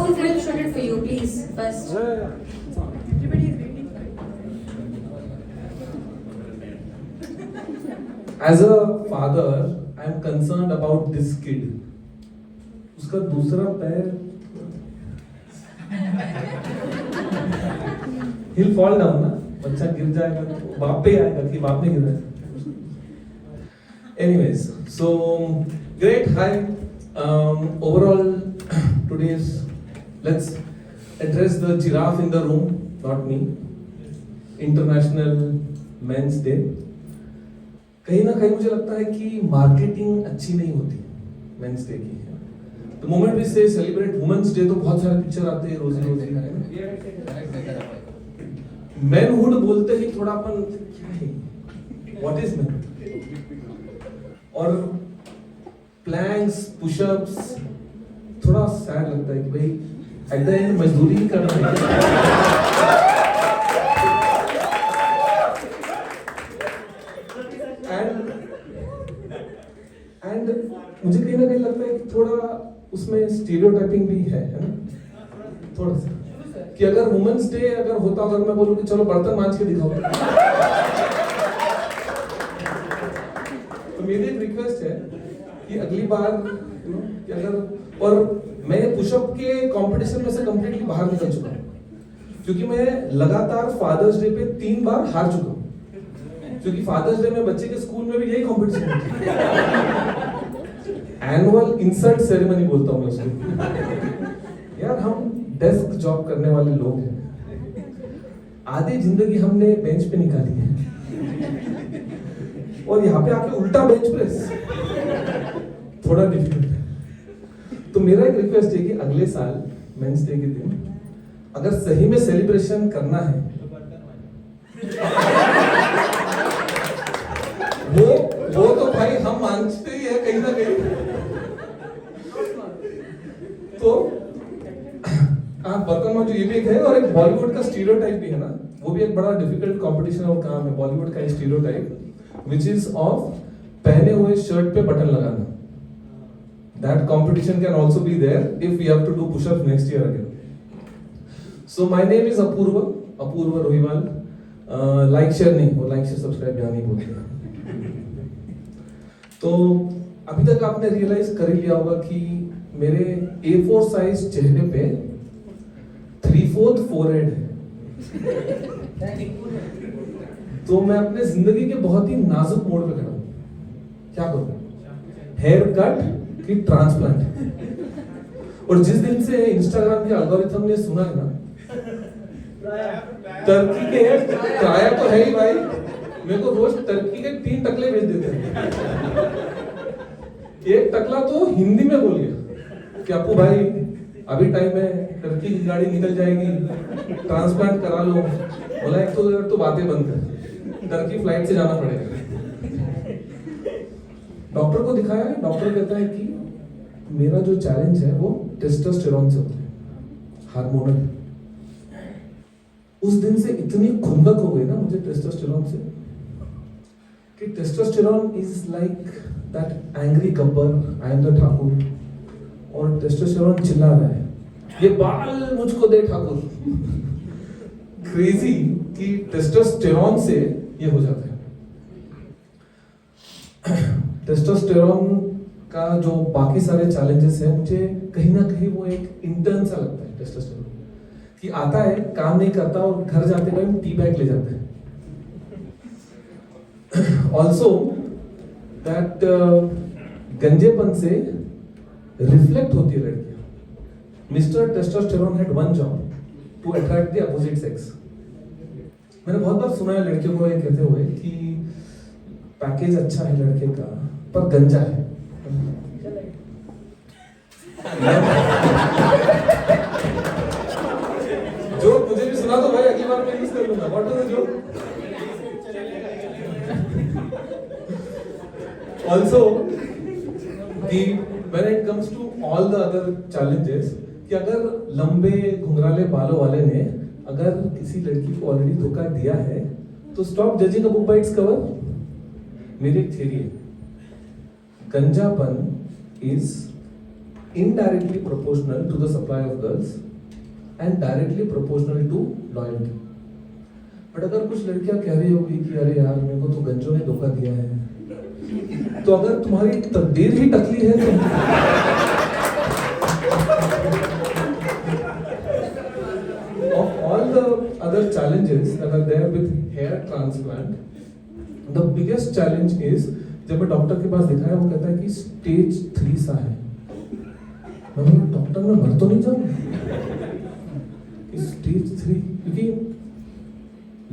full film shoot it for you, please. First. Everybody is waiting for it. As a father, I am concerned about this kid. उसका दूसरा पैर he'll fall down ना, बच्चा गिर जाएगा तो बाप पे आएगा कि बाप ने गिरा है. Anyways, so great. Hi. Overall, today's let's address the giraffe in the room, not me. International Men's Day. कहीं ना कहीं मुझे लगता है कि मार्केटिंग अच्छी नहीं होती मेंस डे की. The moment we say celebrate Women's Day तो बहुत सारे पिक्चर आते हैं रोजी रोजी का. मैनहुड बोलते ही थोड़ा अपन क्या है, व्हाट इज मैन, और प्लैंक्स पुशअप्स थोड़ा सैड लगता है कि भाई एट द एंड मजदूरी ही कर रहे हैं. एंड मुझे कहीं ना कहीं लगता है कि थोड़ा उसमें स्टीरियोटाइपिंग भी है ना, थोड़ा सा कि अगर वुमेन्स डे अगर होता, अगर मैं बोलूं कि चलो बर्तन मांज के दिखाओ, तो मेरी एक रिक्वेस्ट है कि अगली बार कि अगर, और मैं पुशअप के कंपटीशन में से कंप्लीटली बाहर निकल चुका हूं क्योंकि मैं लगातार फादर्स डे पे 3 बार हार चुका हूं, क्योंकि फादर्स डे में बच्चे के स्कूल में भी यही कंपटीशन होता है. एनुअल इंसल्ट सेरेमनी बोलता हूं मैं उसको. यार हम डेस्क जॉब करने वाले लोग हैं, आधी जिंदगी हमने बेंच पे निकाली है और यहाँ पे आके उल्टा बेंच प्रेस थोड़ा डिफिकल्ट है. तो मेरा एक रिक्वेस्ट है कि अगले साल मेंस डे के दिन अगर सही में सेलिब्रेशन करना है, वो तो भाई हम मानते ही है कहीं ना कहीं. तो आप बर्तन में जो ये भी एक है, और एक बॉलीवुड का स्टीरियोटाइप भी है ना, वो भी एक बड़ा डिफिकल्ट कंपटीशन और काम है बॉलीवुड का स्टीरियोटाइप, व्हिच इज ऑफ पहने हुए शर्ट पे बटन लगाना. That competition can also be there if we have to do pushup next year again. So my name is Apurva Rohiwal. Like share नहीं, वो लाइक शेयर सब्सक्राइब यहाँ नहीं बोलते हैं. तो अभी तक आपने रियलाइज कर ही लिया होगा कि मेरे A4 साइज चेहरे पे 3/4 फोरहेड है. तो मैं अपने जिंदगी के बहुत ही नाजुक मोड़ पे खड़ा हूं. क्या करूं, हेयर कट कि ट्रांसप्लांट. और जिस दिन से इंस्टाग्राम के एल्गोरिथम ने सुना है ना, टर्की के ट्राया तो है ही भाई, मेरे को रोज टर्की के 3 टकले भेज देते हैं. एक टकला तो हिंदी में बोल गया कि आपको भाई अभी टाइम है, टर्की की गाड़ी निकल जाएगी, ट्रांसप्लांट करा लो. बोला एक तो बातें बंद कर, टर्की फ्लाइट से जाना पड़ेगा. डॉक्टर को दिखाया, डॉक्टर कहता है कि मेरा जो चैलेंज है वो टेस्टोस्टेरोन से होता है, हार्मोनल. उस दिन से इतनी खुंदक हो गई ना मुझे टेस्टोस्टेरोन से कि testosterone is like that angry Gabbar, I am the Thakur, और टेस्टोस्टेरोन चिल्ला रहा है ये बाल मुझको दे ठाकुर. क्रेजी कि टेस्टोस्टेरोन से ये हो जाता है. टेस्टोस्टेरोन का जो बाकी सारे चैलेंजेस है, मुझे कहीं ना कहीं वो एक इंटर्न सा लगता है. टेस्टोस्टेरोन कि आता है, काम नहीं करता, और घर जाते टाइम टी बैग ले जाते हैं. ऑल्सो दैट गंजेपन से रिफ्लेक्ट होती है लड़कियां. Mister testosterone had one job, to attract the opposite sex. मैंने बहुत बार सुना है लड़कियों को ये कहते हुए कि पैकेज अच्छा है लड़के का पर गंजा है. जो मुझे भी सुना तो भाई अगली बार मैं यूज कर लूंगा. What is the joke? Also, when it comes to all the other challenges, कि अगर लंबे घुंघराले बालों वाले ने अगर किसी लड़की को ऑलरेडी धोखा दिया है तो stop judging a book by its cover. मेरी एक थ्योरी है, गंजापन is indirectly proportional to the supply of girls and directly proportional to loyalty. But अगर कुछ लड़कियां कह रही होगी कि अरे यार मेरे को तो गंजों ने धोखा दिया है, तो अगर तुम्हारी तकदीर ही टकली है तो of all the other challenges that are there with hair transplant, the biggest challenge is जब मैं डॉक्टर के पास दिखाया वो कहता है कि स्टेज 3 सा है। मैं बोला डॉक्टर मैं मर तो नहीं जाऊँ? स्टेज 3 क्योंकि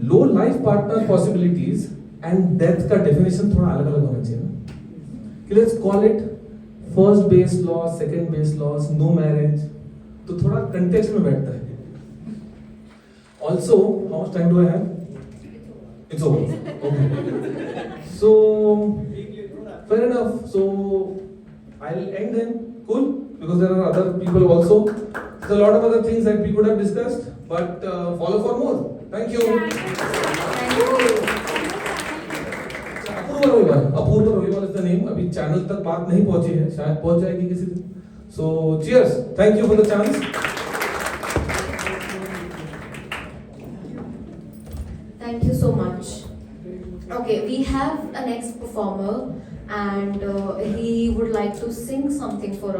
लो life partner possibilities and death का डेफिनेशन थोड़ा अलग अलग होना चाहिए ना, कि let's call it first base loss, second base loss, no marriage, तो थोड़ा कंटेक्स्ट में बैठता है। Also how much time do I have? It's over, okay, so fair enough, so I'll end then, cool, because there are other people also. There's a lot of other things that we could have discussed, but follow for more. Thank you. Apurva Rohiwal is the name. अभी channel तक बात नहीं पहुंची है, शायद पहुंच जाएगी किसी दिन. So cheers, thank you for the chance. Thank you so much. Okay, we have a next performer and he would like to sing something for us.